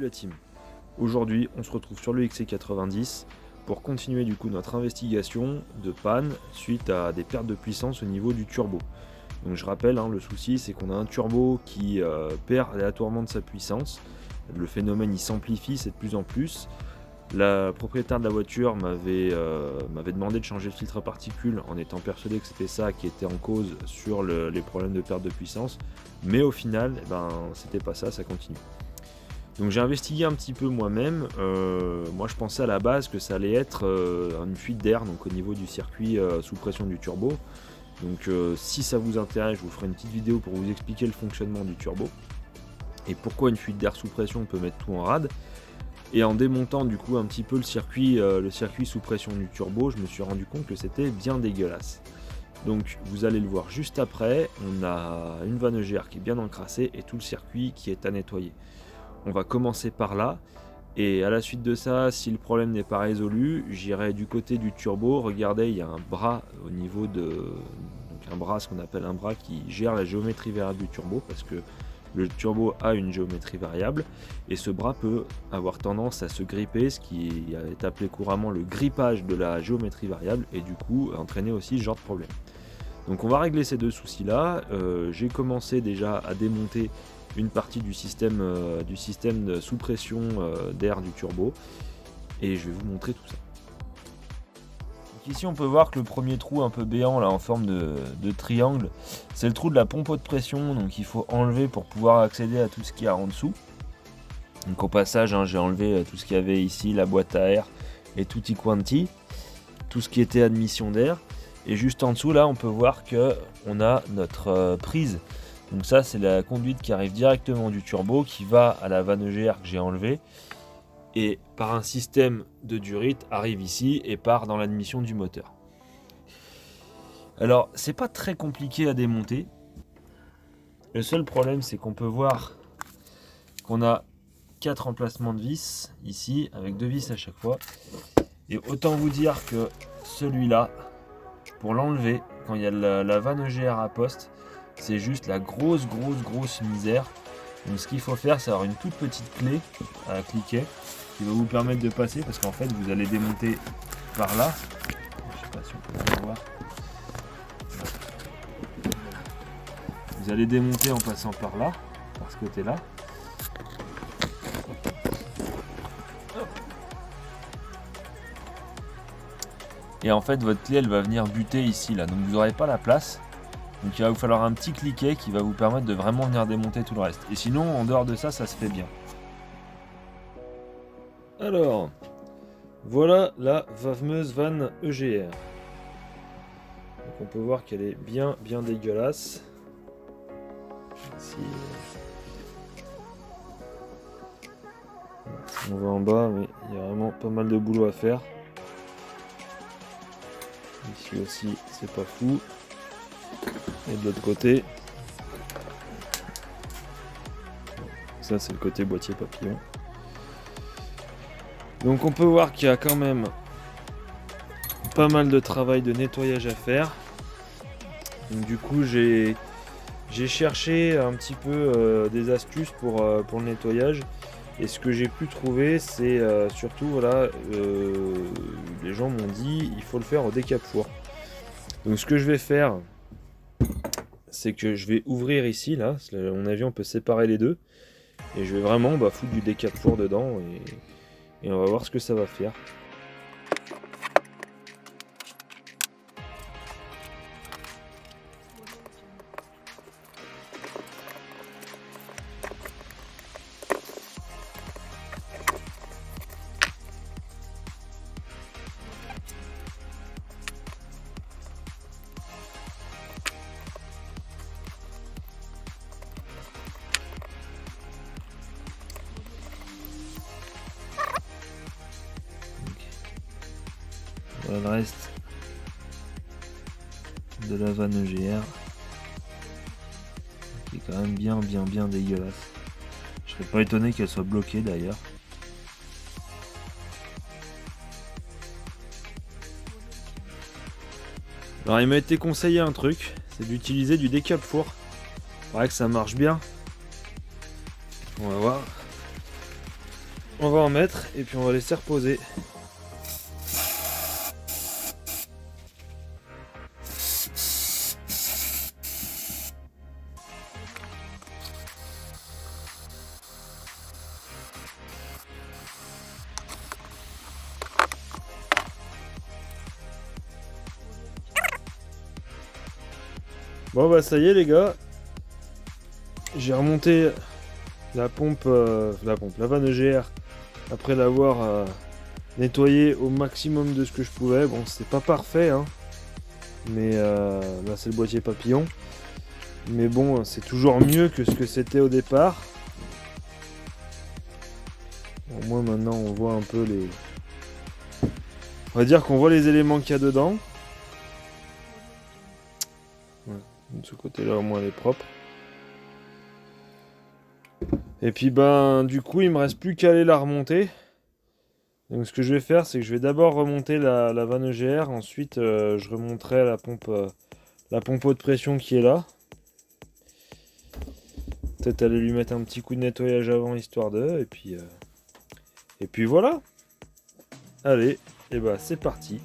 Salut la team. Aujourd'hui, on se retrouve sur le XC90 pour continuer du coup notre investigation de panne suite à des pertes de puissance au niveau du turbo. Donc je rappelle, le souci c'est qu'on a un turbo qui perd aléatoirement de sa puissance. Le phénomène il s'amplifie, c'est de plus en plus. La propriétaire de la voiture m'avait demandé de changer le filtre à particules en étant persuadé que c'était ça qui était en cause sur les problèmes de perte de puissance. Mais au final, c'était pas ça, ça continue. Donc j'ai investigué un petit peu moi-même. Moi je pensais à la base que ça allait être une fuite d'air donc au niveau du circuit sous pression du turbo. Donc si ça vous intéresse, je vous ferai une petite vidéo pour vous expliquer le fonctionnement du turbo et pourquoi une fuite d'air sous pression peut mettre tout en rade. Et en démontant du coup un petit peu le circuit sous pression du turbo, je me suis rendu compte que c'était bien dégueulasse. Donc vous allez le voir juste après, on a une vanne EGR qui est bien encrassée et tout le circuit qui est à nettoyer. On va commencer par là, et à la suite de ça, si le problème n'est pas résolu, j'irai du côté du turbo. Regardez, il y a un bras au niveau de... Donc un bras, ce qu'on appelle un bras qui gère la géométrie variable du turbo, parce que le turbo a une géométrie variable, et ce bras peut avoir tendance à se gripper, ce qui est appelé couramment le grippage de la géométrie variable, et du coup entraîner aussi ce genre de problème. Donc on va régler ces deux soucis-là. J'ai commencé déjà à démonter une partie du système de sous pression d'air du turbo et je vais vous montrer tout ça. Donc ici on peut voir que le premier trou un peu béant là en forme de triangle, c'est le trou de la pompe haute pression, donc il faut enlever pour pouvoir accéder à tout ce qu'il y a en dessous. Donc au passage j'ai enlevé tout ce qu'il y avait ici, la boîte à air et tutti quanti, tout ce qui était admission d'air. Et juste en dessous là on peut voir que on a notre prise. Donc ça c'est la conduite qui arrive directement du turbo, qui va à la vanne EGR que j'ai enlevée, et par un système de durite arrive ici et part dans l'admission du moteur. Alors c'est pas très compliqué à démonter. Le seul problème c'est qu'on peut voir qu'on a 4 emplacements de vis ici, avec 2 vis à chaque fois. Et autant vous dire que celui-là, pour l'enlever, quand il y a la vanne EGR à poste, c'est juste la grosse misère. Donc ce qu'il faut faire, c'est avoir une toute petite clé à cliquer qui va vous permettre de passer, parce qu'en fait vous allez démonter par là. Je sais pas si on peut le voir. Vous allez démonter en passant par là, par ce côté-là. Et en fait votre clé elle va venir buter ici là, donc vous n'aurez pas la place. Donc il va vous falloir un petit cliquet qui va vous permettre de vraiment venir démonter tout le reste. Et sinon, en dehors de ça, ça se fait bien. Alors, voilà la fameuse vanne EGR. Donc on peut voir qu'elle est bien dégueulasse. Ici, on va en bas, mais il y a vraiment pas mal de boulot à faire. Ici aussi, c'est pas fou. Et de l'autre côté, ça c'est le côté boîtier papillon. Donc on peut voir qu'il y a quand même pas mal de travail de nettoyage à faire. Donc du coup j'ai cherché un petit peu des astuces pour le nettoyage. Et ce que j'ai pu trouver, c'est surtout voilà, les gens m'ont dit il faut le faire au décape-four. Donc ce que je vais faire, c'est que je vais ouvrir ici, là, à mon avis on peut séparer les deux, et je vais vraiment foutre du décape-four dedans, et on va voir ce que ça va faire. Voilà le reste de la vanne EGR qui est quand même bien dégueulasse. Je serais pas étonné qu'elle soit bloquée d'ailleurs. Alors il m'a été conseillé un truc, c'est d'utiliser du décape-four. Il paraît que ça marche bien. On va voir. On va en mettre et puis on va laisser reposer. Bon bah ça y est les gars, j'ai remonté la vanne EGR après l'avoir nettoyé au maximum de ce que je pouvais. Bon, c'est pas parfait hein, mais là c'est le boîtier papillon, mais bon, c'est toujours mieux que ce que c'était au départ. Au moins maintenant on voit un peu les, on va dire qu'on voit les éléments qu'il y a dedans. Ouais. De ce côté là au moins elle est propre. Et puis ben du coup il me reste plus qu'à aller la remonter. Donc ce que je vais faire c'est que je vais d'abord remonter la vanne EGR, ensuite je remonterai la pompe haute pression qui est là. Peut-être aller lui mettre un petit coup de nettoyage avant histoire de, et puis voilà. Allez, et bah c'est parti.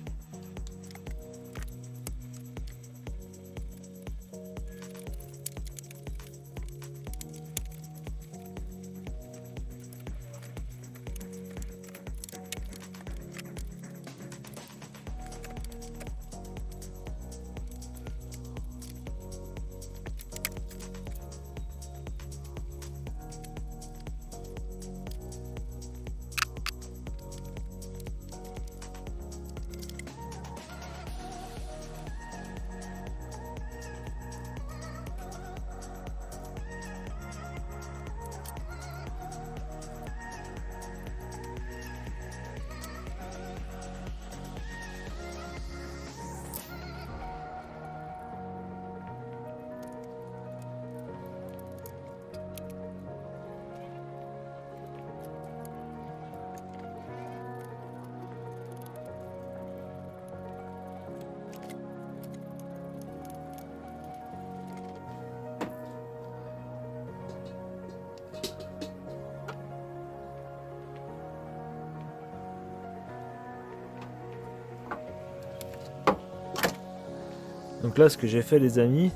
Donc là ce que j'ai fait les amis,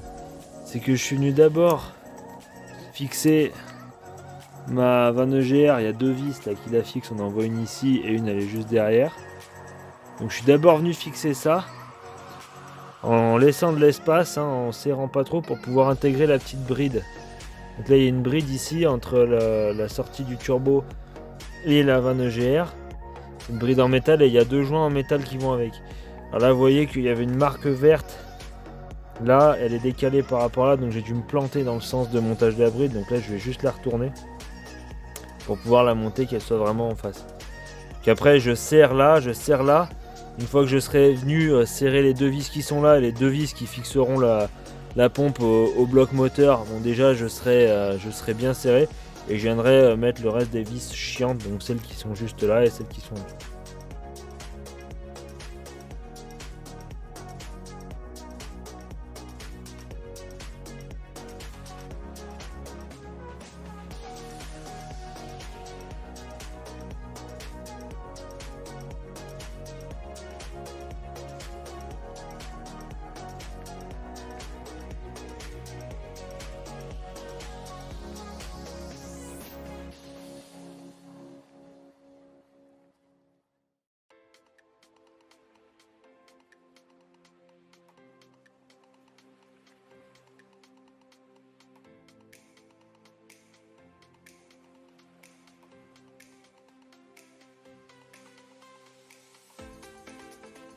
c'est que je suis venu d'abord fixer ma vanne EGR. Il y a deux vis là qui la fixent, on en voit une ici et une elle est juste derrière. Donc je suis d'abord venu fixer ça en laissant de l'espace, hein, en serrant pas trop pour pouvoir intégrer la petite bride. Donc là il y a une bride ici entre la sortie du turbo et la vanne EGR. Une bride en métal et il y a deux joints en métal qui vont avec. Alors là vous voyez qu'il y avait une marque verte. Là elle est décalée par rapport à là, donc j'ai dû me planter dans le sens de montage de la bride. Donc là je vais juste la retourner pour pouvoir la monter, qu'elle soit vraiment en face. Qu'après je serre là. Une fois que je serai venu serrer les deux vis qui sont là et les deux vis qui fixeront la pompe au bloc moteur, bon déjà je serai bien serré et je viendrai mettre le reste des vis chiantes, donc celles qui sont juste là et celles qui sont...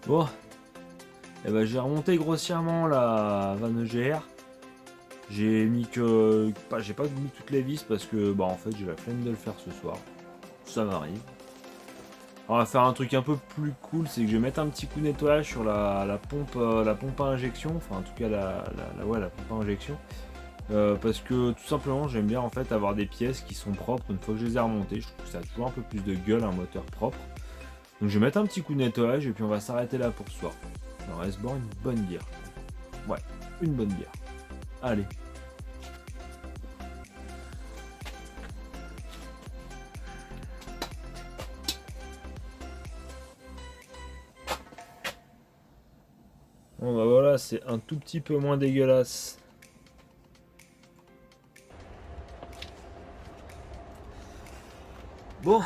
Bon, et ben j'ai remonté grossièrement la vanne EGR. J'ai mis j'ai pas mis toutes les vis parce que en fait j'ai la flemme de le faire ce soir. Ça m'arrive. On va faire un truc un peu plus cool, c'est que je vais mettre un petit coup de nettoyage sur la pompe à injection, enfin en tout cas la pompe à injection. Parce que tout simplement j'aime bien en fait avoir des pièces qui sont propres une fois que je les ai remontées. Je trouve que ça a toujours un peu plus de gueule un moteur propre. Donc je vais mettre un petit coup de nettoyage et puis on va s'arrêter là pour ce soir. Il en reste bon une bonne bière. Ouais, une bonne bière. Allez. Bon bah voilà, c'est un tout petit peu moins dégueulasse. Bon,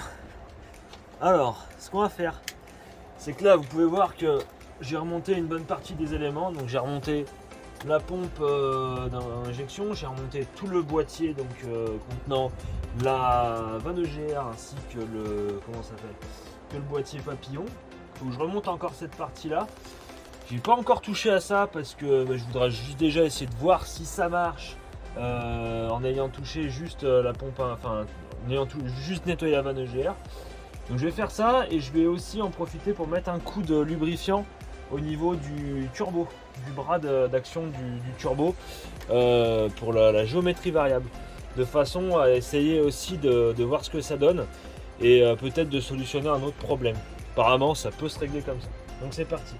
alors, ce qu'on va faire, c'est que là, vous pouvez voir que j'ai remonté une bonne partie des éléments. Donc j'ai remonté la pompe d'injection, j'ai remonté tout le boîtier contenant la vanne EGR ainsi que le boîtier papillon. Faut que je remonte encore cette partie-là. J'ai pas encore touché à ça parce que je voudrais juste déjà essayer de voir si ça marche en ayant touché juste la pompe, enfin en ayant juste nettoyé la vanne EGR. Donc je vais faire ça et je vais aussi en profiter pour mettre un coup de lubrifiant au niveau du turbo, du bras d'action du turbo pour la géométrie variable, de façon à essayer aussi de voir ce que ça donne et peut-être de solutionner un autre problème. Apparemment ça peut se régler comme ça. Donc c'est parti.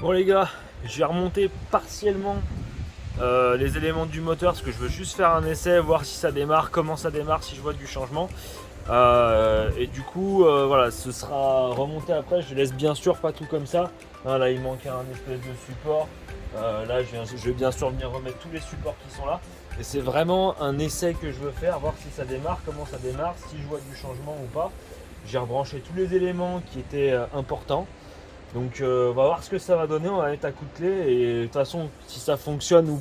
Bon les gars, j'ai remonté partiellement les éléments du moteur parce que je veux juste faire un essai, voir si ça démarre, comment ça démarre, si je vois du changement. Et du coup, voilà, ce sera remonté après. Je laisse bien sûr pas tout comme ça. Hein, là, il manque un espèce de support. Là, je vais bien sûr venir remettre tous les supports qui sont là. Et c'est vraiment un essai que je veux faire, voir si ça démarre, comment ça démarre, si je vois du changement ou pas. J'ai rebranché tous les éléments qui étaient importants. Donc on va voir ce que ça va donner, on va mettre un coup de clé et de toute façon si ça fonctionne ou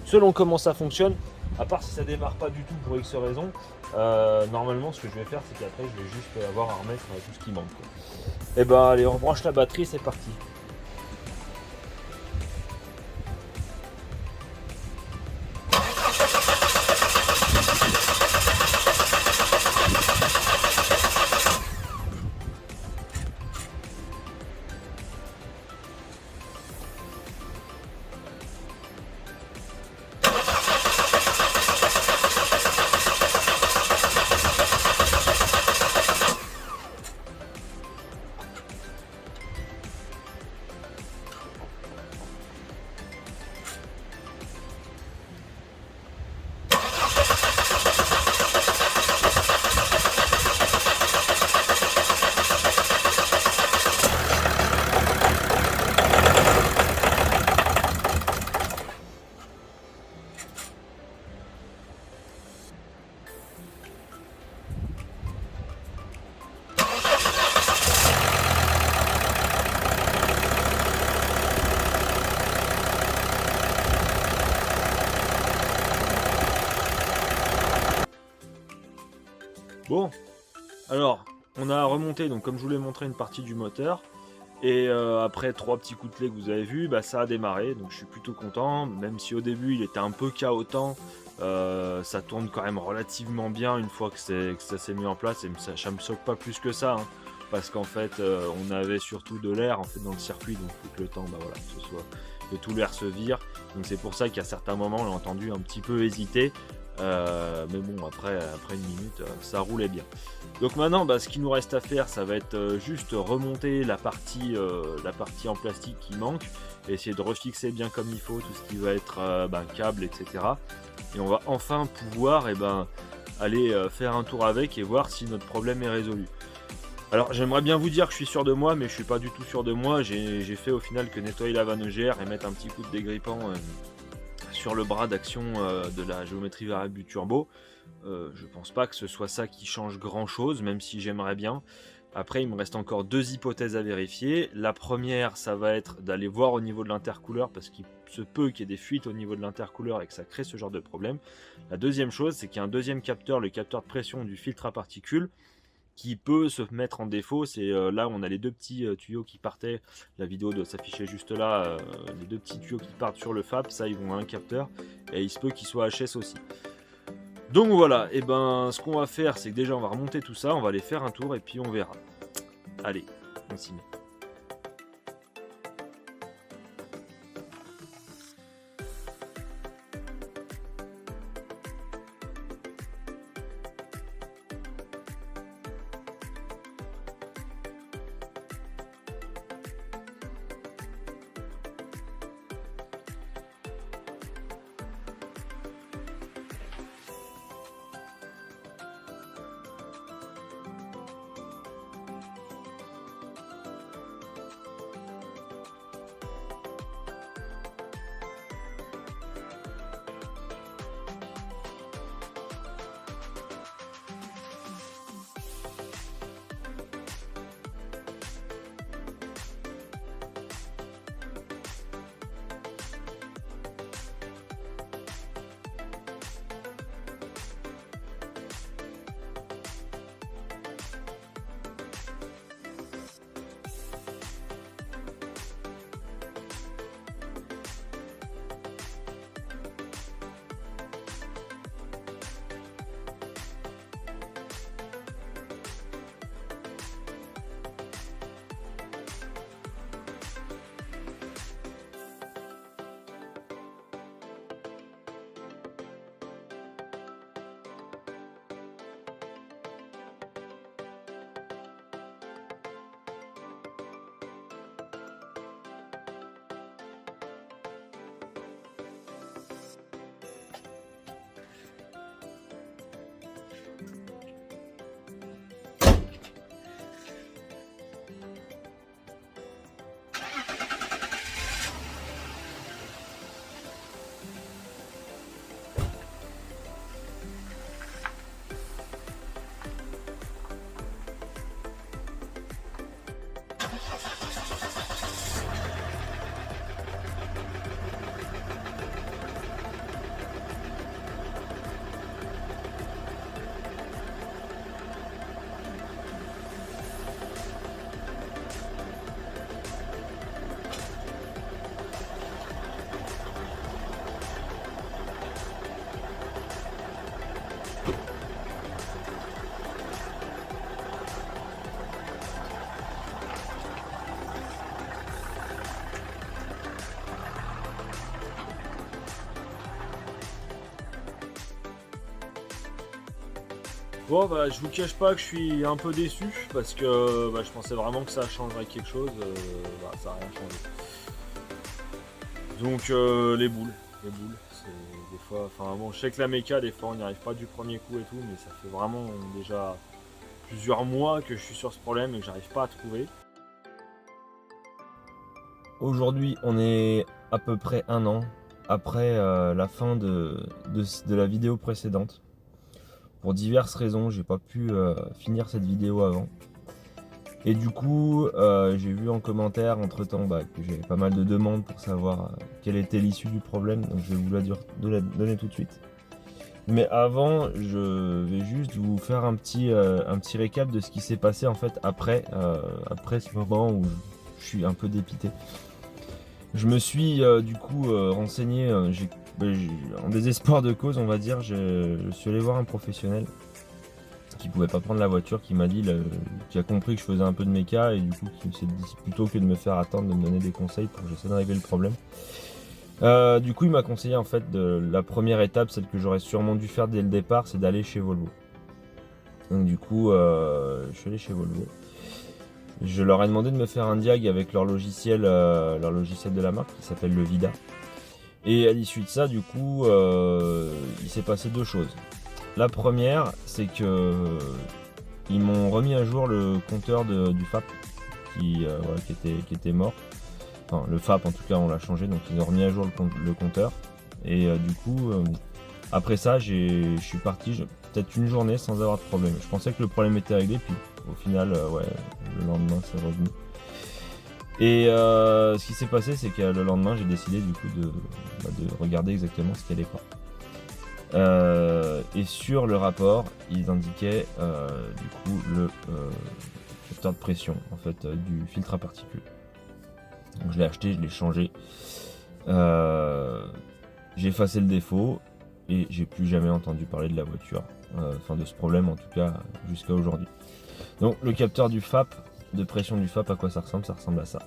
selon comment ça fonctionne, à part si ça démarre pas du tout pour X raison, normalement ce que je vais faire c'est qu'après je vais juste avoir à remettre tout ce qui manque. Et ben allez, on rebranche la batterie, c'est parti. Bon, alors, on a remonté, donc comme je vous l'ai montré, une partie du moteur. Et après 3 petits coups de clé que vous avez vus, bah, ça a démarré, donc je suis plutôt content. Même si au début il était un peu chaotant, ça tourne quand même relativement bien une fois que ça s'est mis en place. Et ça me choque pas plus que ça, hein, parce qu'en fait on avait surtout de l'air en fait dans le circuit, donc il faut que le temps, bah, voilà, que tout l'air se vire. Donc c'est pour ça qu'à certains moments on l'a entendu un petit peu hésiter. Mais bon, après une minute, ça roulait bien. Donc maintenant, bah, ce qu'il nous reste à faire, ça va être juste remonter la partie en plastique qui manque, et essayer de refixer bien comme il faut tout ce qui va être câble, etc. Et on va enfin pouvoir aller faire un tour avec et voir si notre problème est résolu. Alors j'aimerais bien vous dire que je suis sûr de moi, mais je suis pas du tout sûr de moi. J'ai fait au final que nettoyer la vanne EGR et mettre un petit coup de dégrippant sur le bras d'action de la géométrie variable du turbo. Je pense pas que ce soit ça qui change grand chose, même si j'aimerais bien. Après, il me reste encore 2 hypothèses à vérifier. La première, ça va être d'aller voir au niveau de l'intercooleur, parce qu'il se peut qu'il y ait des fuites au niveau de l'intercooleur et que ça crée ce genre de problème. La deuxième chose, c'est qu'il y a un deuxième capteur, le capteur de pression du filtre à particules, qui peut se mettre en défaut. C'est là où on a les 2 petits tuyaux qui partaient, la vidéo doit s'afficher juste là, les 2 petits tuyaux qui partent sur le FAP, ça ils vont à un capteur, et il se peut qu'ils soient HS aussi. Donc voilà, et ce qu'on va faire, c'est que déjà on va remonter tout ça, on va aller faire un tour et puis on verra. Allez, on s'y met. Bon je vous cache pas que je suis un peu déçu, parce que je pensais vraiment que ça changerait quelque chose, ça n'a rien changé. Donc les boules, c'est des fois, je sais que la méca des fois on n'y arrive pas du premier coup et tout, mais ça fait vraiment déjà plusieurs mois que je suis sur ce problème et que j'arrive pas à trouver. Aujourd'hui on est à peu près 1 an après la fin de la vidéo précédente. Pour diverses raisons, j'ai pas pu finir cette vidéo avant. Et du coup, j'ai vu en commentaire entre temps que j'avais pas mal de demandes pour savoir quelle était l'issue du problème. Donc je vais vous la donner tout de suite. Mais avant, je vais juste vous faire un petit récap de ce qui s'est passé en fait après ce moment où je suis un peu dépité. Je me suis du coup renseigné, en désespoir de cause on va dire, je suis allé voir un professionnel qui pouvait pas prendre la voiture, qui m'a dit, qui a compris que je faisais un peu de méca et du coup qui s'est dit plutôt que de me faire attendre, de me donner des conseils pour que j'essaie de régler le problème. Du coup, il m'a conseillé en fait de la première étape, celle que j'aurais sûrement dû faire dès le départ, c'est d'aller chez Volvo. Donc du coup, je suis allé chez Volvo. Je leur ai demandé de me faire un diag avec leur logiciel de la marque qui s'appelle le Vida. Et à l'issue de ça, du coup, il s'est passé deux choses. La première, c'est que ils m'ont remis à jour le compteur du FAP voilà, qui était mort. Enfin, le FAP en tout cas, on l'a changé, donc ils ont remis à jour le compteur. Et du coup, après ça, je suis parti peut-être une journée sans avoir de problème. Je pensais que le problème était réglé, puis au final, ouais, le lendemain, c'est revenu. Et ce qui s'est passé, c'est que le lendemain, j'ai décidé du coup de regarder exactement ce qui allait pas. Et sur le rapport, ils indiquaient du coup le capteur de pression en fait du filtre à particules. Donc je l'ai acheté, je l'ai changé. J'ai effacé le défaut et j'ai plus jamais entendu parler de la voiture. Enfin de ce problème en tout cas jusqu'à aujourd'hui. Donc le capteur du FAP, de pression du FAP, à quoi ça ressemble? Ça ressemble à ça.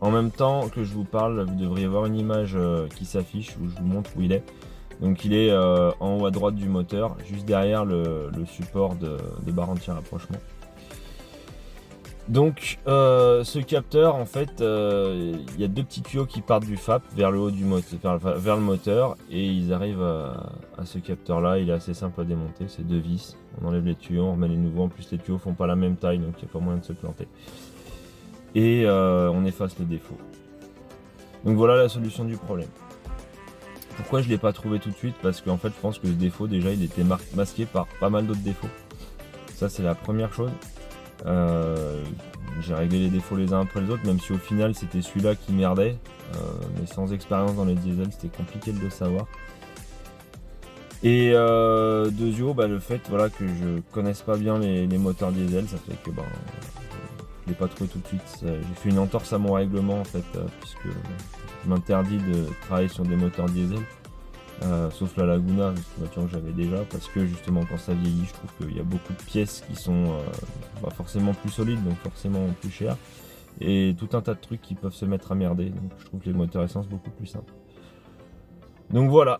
En même temps que je vous parle, vous devriez voir une image qui s'affiche où je vous montre où il est. Donc il est en haut à droite du moteur, juste derrière le support de barre anti-rapprochement. Donc ce capteur, en fait, il y a deux petits tuyaux qui partent du FAP vers le haut du moteur, vers le moteur, et ils arrivent à ce capteur là. Il est assez simple à démonter, c'est deux vis. On enlève les tuyaux, on remet les nouveaux. En plus les tuyaux font pas la même taille, donc il n'y a pas moyen de se planter. Et on efface le défaut. Donc voilà la solution du problème. Pourquoi je ne l'ai pas trouvé tout de suite? Parce qu'en fait je pense que ce défaut déjà il était masqué par pas mal d'autres défauts. Ça c'est la première chose. J'ai réglé les défauts les uns après les autres, même si au final c'était celui-là qui merdait. Mais sans expérience dans les diesels, c'était compliqué de le savoir. Et deuxièmement, le fait voilà, que je connaisse pas bien les moteurs diesel, ça fait que je l'ai pas trouvé tout de suite. J'ai fait une entorse à mon règlement en fait, puisque je m'interdis de travailler sur des moteurs diesel. Sauf la Laguna, c'est une voiture que j'avais déjà, parce que justement quand ça vieillit, je trouve qu'il y a beaucoup de pièces qui sont forcément plus solides, donc forcément plus chères, et tout un tas de trucs qui peuvent se mettre à merder, donc je trouve que les moteurs essence beaucoup plus simples. Donc voilà.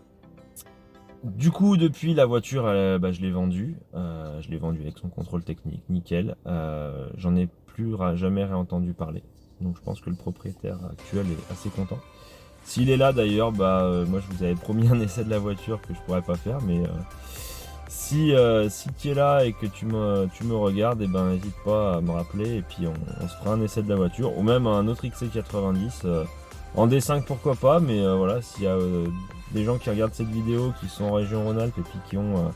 Du coup, depuis la voiture, je l'ai vendue. Je l'ai vendue avec son contrôle technique, nickel. J'en ai plus jamais réentendu parler. Donc je pense que le propriétaire actuel est assez content. S'il est là d'ailleurs, moi je vous avais promis un essai de la voiture que je pourrais pas faire, mais si tu es là et que tu me regardes, n'hésite pas à me rappeler et puis on se fera un essai de la voiture, ou même un autre XC90 en D5 pourquoi pas, mais voilà, s'il y a des gens qui regardent cette vidéo qui sont en région Rhône-Alpes et puis qui ont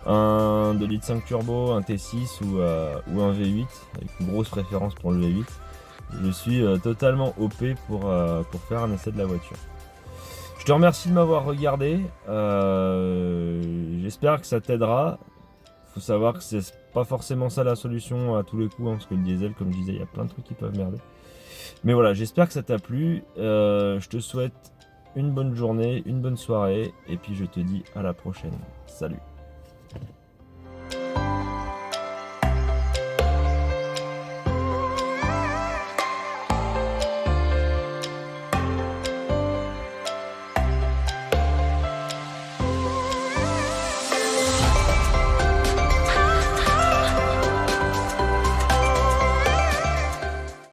un 2,5 litres turbo, un T6 ou un V8, avec une grosse préférence pour le V8, je suis totalement OP pour faire un essai de la voiture. Je te remercie de m'avoir regardé. J'espère que ça t'aidera. Faut savoir que c'est pas forcément ça la solution à tous les coups, parce que le diesel, comme je disais, il y a plein de trucs qui peuvent merder. Mais voilà, j'espère que ça t'a plu. Je te souhaite une bonne journée, une bonne soirée, et puis je te dis à la prochaine. Salut.